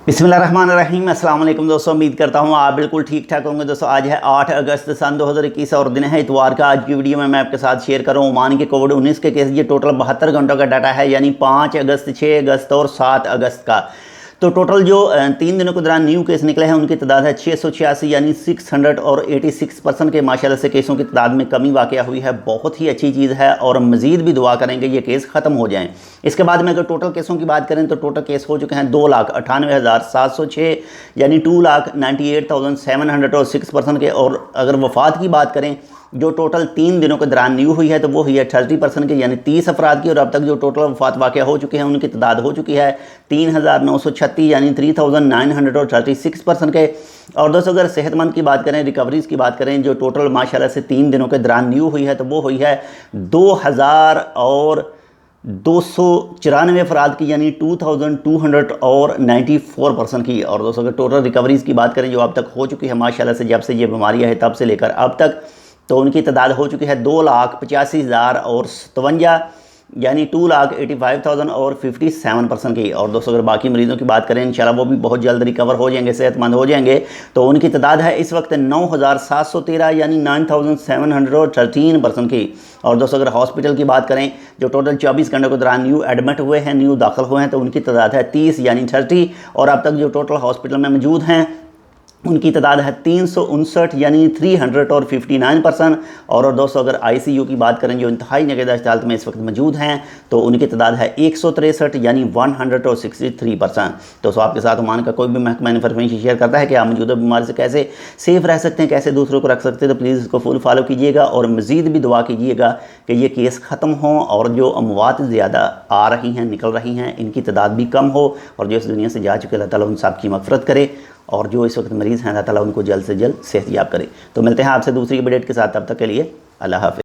बिस्मिल्लाहिर्रहमानिर्रहीम अस्सलाम वालेकुम दोस्तों, उम्मीद करता हूँ आप बिल्कुल ठीक ठाक होंगे। दोस्तों आज है 8 अगस्त सन 2021 और दिन है इतवार का। आज की वीडियो में मैं आपके साथ शेयर करूँ ओमान के कोविड-19 के केस। ये टोटल 72 घंटों का डाटा है, यानी 5 अगस्त, 6 अगस्त और 7 अगस्त का। तो टोटल जो 3 दिनों के दौरान न्यू केस निकले हैं उनकी तादाद है 686, यानी 686% के माशाल्लाह से केसों की तादाद में कमी वाक़या हुई है। बहुत ही अच्छी चीज़ है और मज़ीद भी दुआ करेंगे ये केस ख़त्म हो जाएँ। इसके बाद में अगर टोटल केसों की बात करें तो टोटल केस हो चुके हैं 2,98,706, यानी 2,98,706% के। और अगर वफ़ात की बात करें जो टोटल 3 दिनों के दौरान न्यू हुई है तो वो हुई है 30% के, यानी 30 अफराद की। और अब तक जो टोटल वफात वाक़या हो चुके हैं उनकी तादाद हो चुकी है 3,936, यानी 3,936% के। और दोस्तों अगर सेहतमंद की बात करें, रिकवरीज़ की बात करें, जो टोटल माशाल्लाह से 3 दिनों के दौरान न्यू हुई है तो वो हुई है 2,294 अफराद की, यानी 2,294% की। और दोस्तों अगर टोटल रिकवरीज़ की बात करें जो अब तक हो चुकी है माशाल्लाह से, जब से ये बीमारी है तब से लेकर अब तक, तो उनकी तादाद हो चुकी है 2,85,057, यानी 2,85,057% की। और दोस्तों अगर बाकी मरीज़ों की बात करें इंशाल्लाह वो भी बहुत जल्द रिकवर हो जाएंगे, सेहतमंद हो जाएंगे। तो उनकी तादाद है इस वक्त 9,713, यानी 9,713% की। और दोस्तों अगर हॉस्पिटल की बात करें जो टोटल 24 घंटों के दौरान न्यू एडमिट हुए हैं, न्यू दाखिल हुए हैं, तो उनकी तादाद है 30, यानी 30। और अब तक जो टोटल हॉस्पिटल में मौजूद हैं उनकी तादाद है 359, यानी 359%। और दोस्तों अगर आईसीयू की बात करें जो इंतहाई निगहदाश्त हालत में इस वक्त मौजूद हैं तो उनकी तादाद है 163, यानी 163%। दोस्तों आपके साथ ओमान का कोई भी महकमा इन्फॉर्मेशन शेयर करता है कि आप मौजूदा बीमारी से कैसे सेफ़ रह सकते हैं, कैसे दूसरों को रख सकते हैं, तो प्लीज़ इसको फुल फॉलो कीजिएगा और मज़ीद भी दुआ कीजिएगा कि ये केस ख़त्म हों और जो अमवात ज़्यादा आ रही हैं, निकल रही हैं, इनकी तादाद भी कम हो। और जो इस दुनिया से जा चुके अल्लाह ताला उन सब की मग़फ़िरत करे और जो इस वक्त मरीज़ हैं अल्लाह ताला उनको जल्द से जल्द सेहतयाब करे। तो मिलते हैं आपसे दूसरी अपडेट के साथ, तब तक के लिए अल्लाह हाफ़िज़।